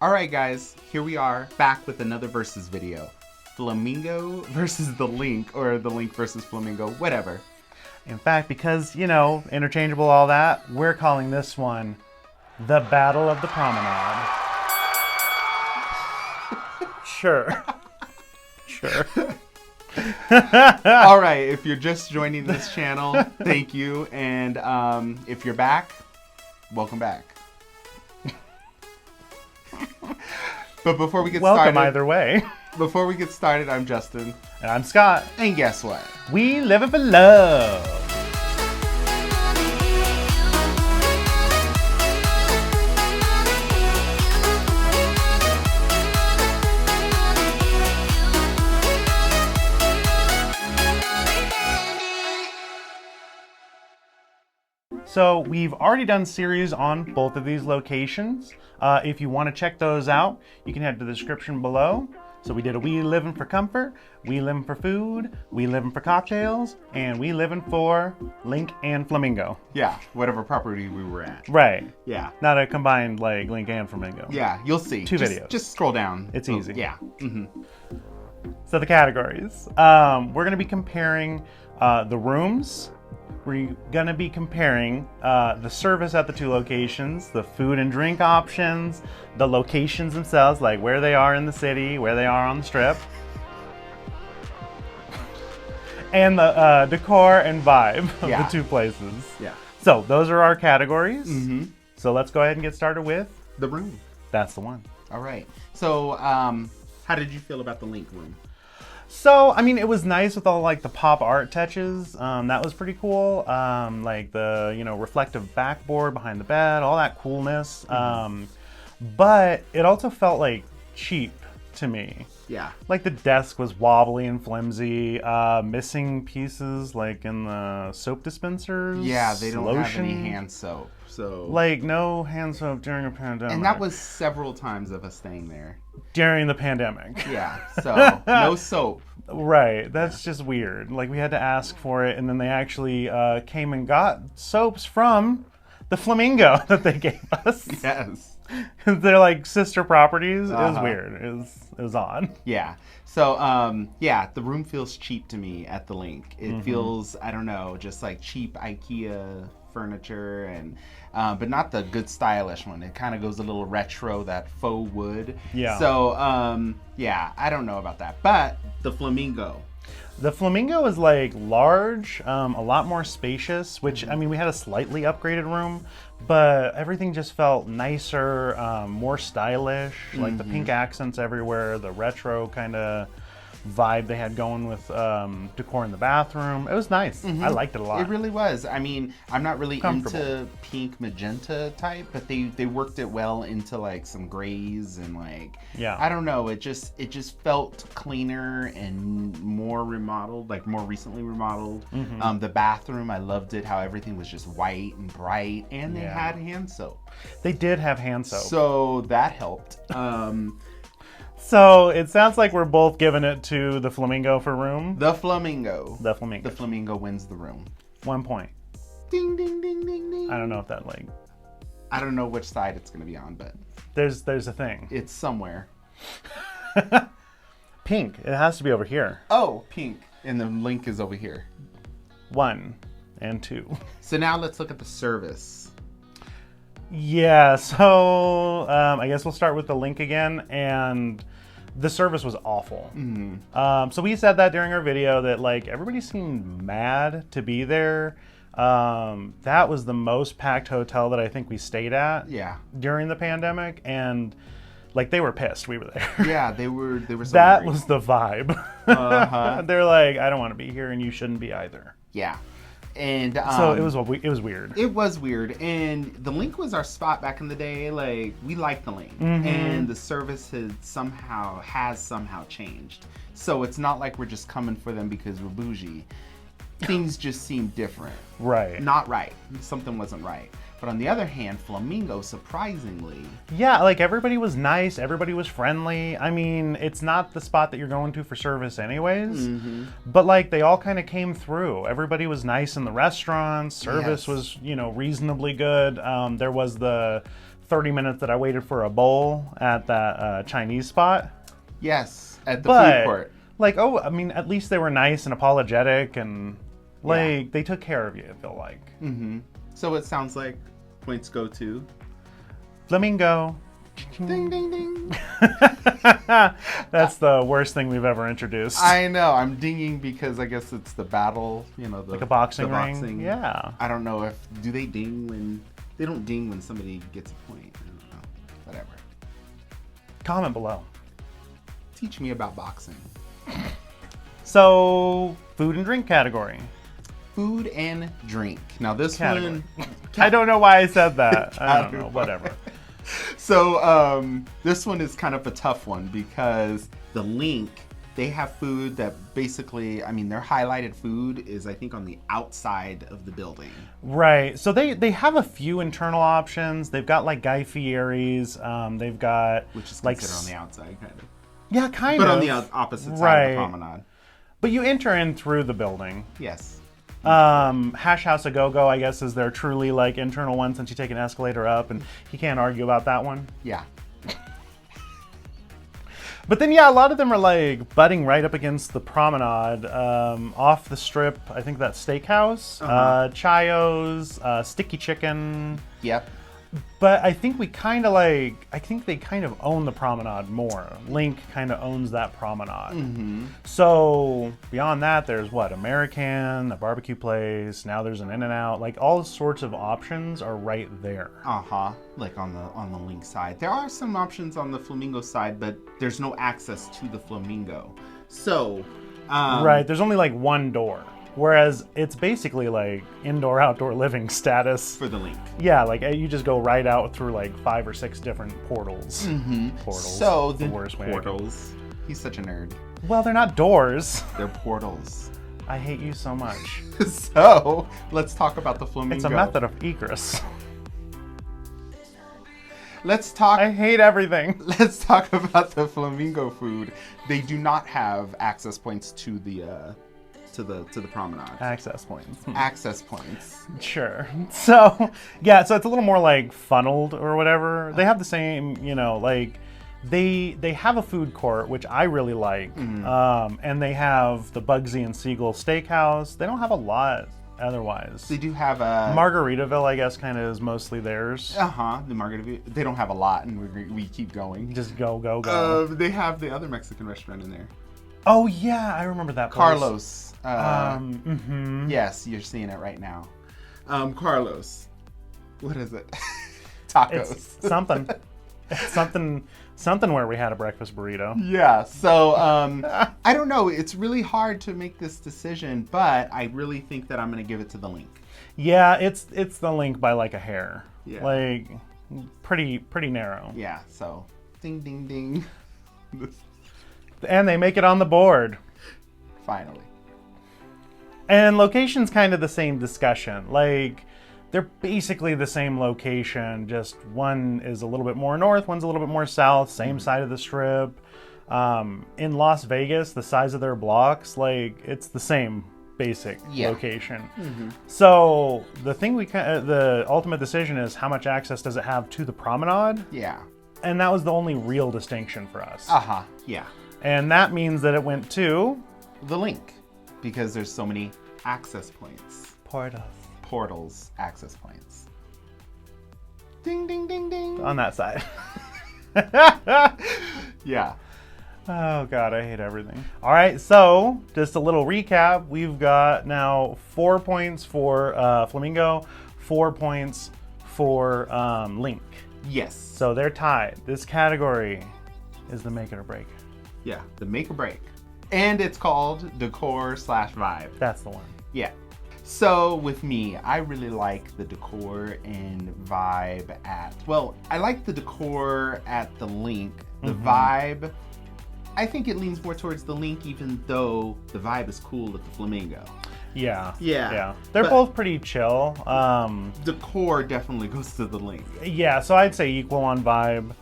Alright guys, here we are, back with another versus video. Flamingo versus the Linq, or the Linq versus Flamingo, whatever. In fact, because, you know, interchangeable, all that, we're calling this one the Battle of the Promenade. Sure. Sure. Alright, if you're just joining this channel, thank you. And if you're back, welcome back. But before we get Welcome started, either way. Before we get started, I'm Justin. And I'm Scott. And guess what? We live it for love. So we've already done series on both of these locations. If you want to check those out, you can head to the description below. So we did a We Livin' for Comfort, We Livin' for Food, We Livin' for Cocktails, and We Livin' for Linq and Flamingo. Yeah, whatever property we were at. Right. Yeah. Not a combined like Linq and Flamingo. Yeah, you'll see. Two videos. Just scroll down. It's easy. Yeah. Mm-hmm. So the categories. We're going to be comparing the rooms. We're going to be comparing the service at the two locations, the food and drink options, the locations themselves, like where they are in the city, where they are on the strip, and the decor and vibe of the two places. Yeah. So those are our categories. Mm-hmm. So let's go ahead and get started with the room. That's the one. All right. So how did you feel about the Linq room? So, I mean, it was nice with all like the pop art touches. That was pretty cool. Like the, you know, reflective backboard behind the bed, all that coolness. But it also felt like cheap to me. Yeah. Like the desk was wobbly and flimsy, missing pieces like in the soap dispensers. Yeah, they don't have any lotion. hand soap. So Like no hand soap during a pandemic. And that was several times of us staying there. During the pandemic. Yeah, so no soap. Right, that's just weird. Like we had to ask for it, and then they actually came and got soaps from the Flamingo that they gave us. Yes. They're like sister properties. It was weird. It was odd. Yeah. So, yeah, the room feels cheap to me at the Linq. It feels, I don't know, just like cheap IKEA furniture, and but not the good stylish one. It kind of goes a little retro, that faux wood. Yeah. So, yeah, I don't know about that. But the Flamingo. The Flamingo is like large, a lot more spacious, which, I mean, we had a slightly upgraded room, but everything just felt nicer, more stylish, like the pink accents everywhere, the retro kind of vibe they had going with decor in the bathroom. It was nice. I liked it a lot. It really was. I mean, I'm not really into pink magenta type, but they worked it well into like some grays and like, yeah, I don't know. It just felt cleaner and more remodeled, like more recently remodeled. The bathroom, I loved it, how everything was just white and bright, and they had hand soap. They did have hand soap. So that helped. So it sounds like we're both giving it to the Flamingo for room. The Flamingo. The Flamingo. The Flamingo wins the room. 1 point. Ding, ding, ding, ding, ding. I don't know if that like... I don't know which side it's going to be on, but... There's a thing. It's somewhere. Pink. It has to be over here. Oh, pink. And the Linq is over here. 1 and 2. So now let's look at the service. Yeah, so I guess we'll start with the Linq again, and the service was awful. So we said that during our video that like everybody seemed mad to be there. That was the most packed hotel that I think we stayed at during the pandemic, and like they were pissed we were there. Yeah, they were so that angry. Was the vibe. They're like, I don't want to be here and you shouldn't be either. Yeah. And so it was weird. It was weird, and the Linq was our spot back in the day. Like we liked the Linq, and the service has somehow changed. So it's not like we're just coming for them because we're bougie. Things just seem different. Right. Not right. Something wasn't right. But on the other hand, Flamingo, surprisingly... Yeah, like everybody was nice, everybody was friendly. I mean, it's not the spot that you're going to for service anyways, but like they all kind of came through. Everybody was nice in the restaurants, service was, you know, reasonably good. There was the 30 minutes that I waited for a bowl at that Chinese spot. Yes, at the food court. Like, oh, I mean, at least they were nice and apologetic, and like they took care of you, I feel like. Mm-hmm. So it sounds like points go to Flamingo. Ding, ding, ding. That's the worst thing we've ever introduced. I know. I'm dinging because I guess it's the battle, you know, like a boxing the ring. Boxing. Yeah. I don't know if do they ding when they don't ding when somebody gets a point. I don't know. Whatever. Comment below. Teach me about boxing. So, food and drink category. Food and drink. Now this Category. one, I don't know why I said that. I don't know. Whatever. So this one is kind of a tough one because the Linq, they have food that basically, I mean, their highlighted food is, I think, on the outside of the building. Right. So they have a few internal options. They've got like Guy Fieri's. They've got Which is like considered on the outside, kind of. Yeah, kind but of. on the opposite side of the promenade. But you enter in through the building. Yes. Hash House A Go-Go, I guess, is their truly like internal one since you take an escalator up, and he can't argue about that one. Yeah. But then, yeah, a lot of them are like butting right up against the promenade, off the strip. I think that's Steakhouse, Chayo's, Sticky Chicken. Yep. But I think they kind of own the promenade more. Linq kind of owns that promenade. Mm-hmm. So beyond that, there's what, American, a barbecue place. Now there's an In-N-Out. Like all sorts of options are right there. Like on the Linq side, there are some options on the Flamingo side, but there's no access to the Flamingo. So right, there's only like one door. Whereas it's basically like indoor-outdoor living status. For the Linq. Yeah, like you just go right out through like 5 or 6 different portals. Mm-hmm. Portals. So the worst way. Portals. He's such a nerd. Well, they're not doors. They're portals. I hate you so much. So let's talk about the Flamingo. It's a method of egress. I hate everything. Let's talk about the Flamingo food. They do not have access points to the promenade. Access points. Access points. Sure. So, yeah, so it's a little more like funneled or whatever. They have the same, you know, like they have a food court, which I really like. And they have the Bugsy and Siegel Steakhouse. They don't have a lot otherwise. They do have a Margaritaville, I guess, kind of is mostly theirs. The Margaritaville. They don't have a lot, and we keep going. Just go. They have the other Mexican restaurant in there. Oh yeah, I remember that place. Carlos. Yes, you're seeing it right now. Carlos. What is it? Tacos. It's something. It's something where we had a breakfast burrito. Yeah. So I don't know. It's really hard to make this decision, but I really think that I'm going to give it to the Linq. Yeah, it's the Linq by like a hair. Yeah. Like pretty narrow. Yeah. So ding ding ding. And they make it on the board. Finally. And location's kind of the same discussion. Like, they're basically the same location, just one is a little bit more north, one's a little bit more south, same side of the strip. In Las Vegas, the size of their blocks, like, it's the same basic location. So the thing the ultimate decision is how much access does it have to the promenade? Yeah. And that was the only real distinction for us. Yeah. And that means that it went to the Linq, because there's so many access points. Portals, access points. Ding, ding, ding, ding. On that side. Yeah. Oh God, I hate everything. All right, so just a little recap. We've got now 4 points for Flamingo, 4 points for Linq. Yes. So they're tied. This category is the make it or break. Yeah, the make or break. And it's called Decor/Vibe. That's the one. Yeah. So with me, I really like the decor and vibe I like the decor at the Linq. The vibe, I think it leans more towards the Linq, even though the vibe is cool at the Flamingo. Yeah. Yeah. They're both pretty chill. Decor definitely goes to the Linq. Yeah, so I'd say equal on vibe,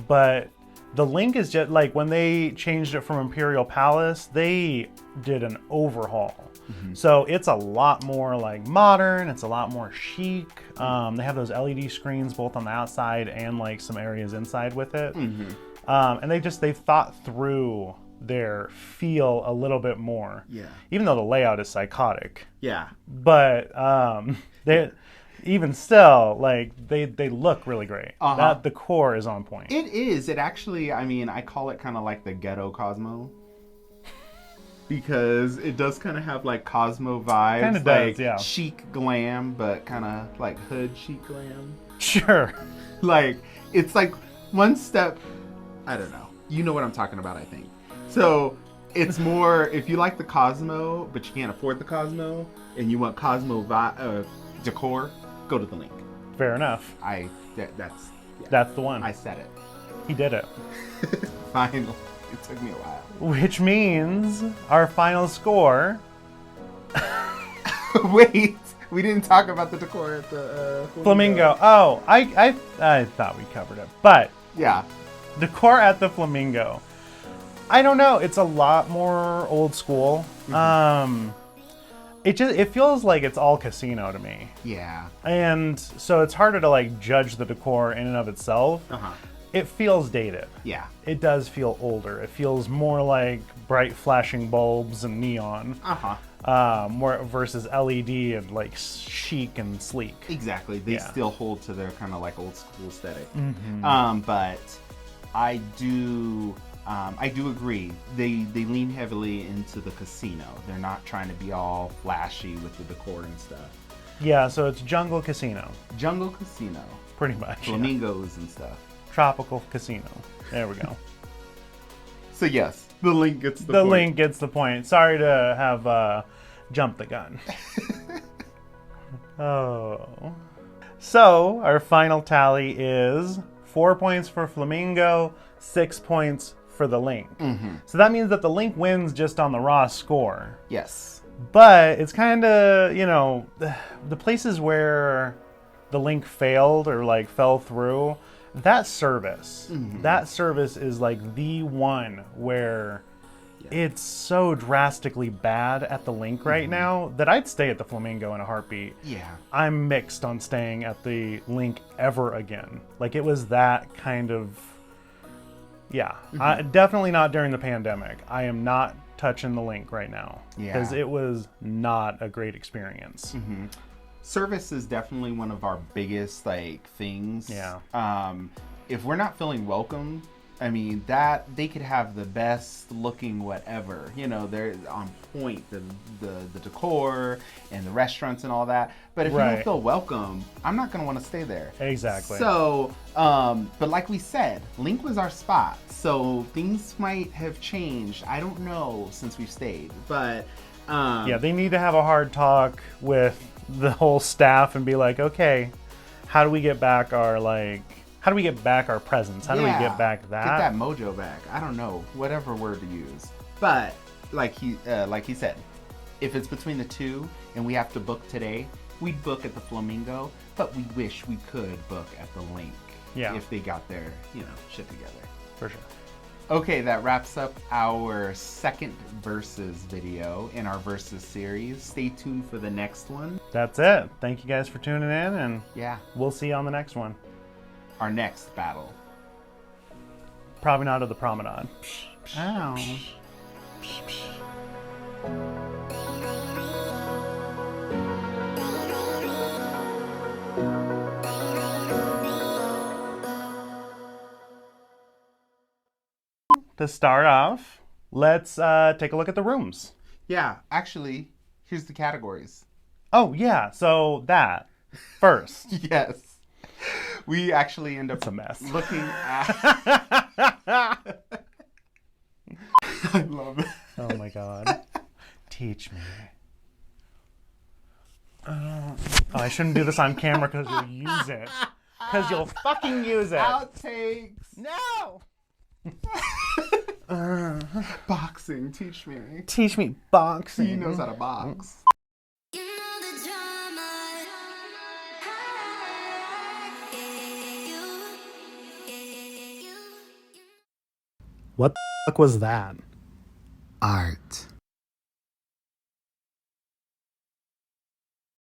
but the Linq is just like when they changed it from Imperial Palace, they did an overhaul. So it's a lot more like modern. It's a lot more chic. They have those LED screens both on the outside and like some areas inside with it. And they've thought through their feel a little bit more. Yeah. Even though the layout is psychotic. Yeah. But they even still, like, they look really great. That decor is on point. It is. It actually, I mean, I call it kind of like the ghetto Cosmo. Because it does kind of have like Cosmo vibes. Kind of like does, yeah. Chic glam, but kind of like hood chic glam. Sure. Like, it's like one step, I don't know. You know what I'm talking about, I think. So it's more, if you like the Cosmo, but you can't afford the Cosmo, and you want Cosmo decor, go to the Linq. Fair enough. That's the one. I said it. He did it. Finally. It took me a while. Which means our final score. Wait, we didn't talk about the decor at the Flamingo. Oh, I thought we covered it, but yeah, decor at the Flamingo. I don't know. It's a lot more old school. It feels like it's all casino to me. Yeah. And so it's harder to like judge the decor in and of itself. It feels dated. Yeah. It does feel older. It feels more like bright flashing bulbs and neon. More versus LED and like chic and sleek. Exactly. They still hold to their kind of like old school aesthetic. But I do agree. They lean heavily into the casino. They're not trying to be all flashy with the decor and stuff. Yeah, so it's jungle casino. Jungle casino. Pretty much. Flamingos and stuff. Tropical casino. There we go. So yes, the Linq gets the point. The Linq gets the point. Sorry to have jumped the gun. Oh. So our final tally is 4 points for Flamingo, 6 points for the Linq. So that means that the Linq wins just on the raw score. Yes. But it's kind of, you know, the places where the Linq failed or like fell through, that service is like the one where it's so drastically bad at the Linq right now that I'd stay at the Flamingo in a heartbeat. Yeah. I'm mixed on staying at the Linq ever again. Like it was that kind of, definitely not during the pandemic. I am not touching the Linq right now because it was not a great experience. Service is definitely one of our biggest like things. Yeah. If we're not feeling welcome, I mean that they could have the best looking whatever, you know, they're on point, the decor and the restaurants and all that. But if you don't feel welcome, I'm not gonna want to stay there. Exactly. So, but like we said, Linq was our spot. So things might have changed. I don't know since we've stayed, but they need to have a hard talk with the whole staff and be like, okay, how do we get back our presence? How do we get back that? Get that mojo back. I don't know, whatever word to use. But like he said, if it's between the two and we have to book today, we'd book at the Flamingo, but we wish we could book at the Linq. Yeah. If they got their, shit together. For sure. Okay, that wraps up our second Versus video in our Versus series. Stay tuned for the next one. That's it. Thank you guys for tuning in, and we'll see you on the next one. Our next battle. Probably not at the Promenade. Ow. To start off, let's take a look at the rooms. Yeah, actually, here's the categories. Oh, yeah, so that first. Yes. We actually end up it's a mess. Looking at... I love it. Oh my god. Teach me. I shouldn't do this on camera because you'll use it. Because you'll fucking use it. Outtakes. No! Boxing, teach me. Teach me boxing. He knows how to box. What the fuck was that? Art.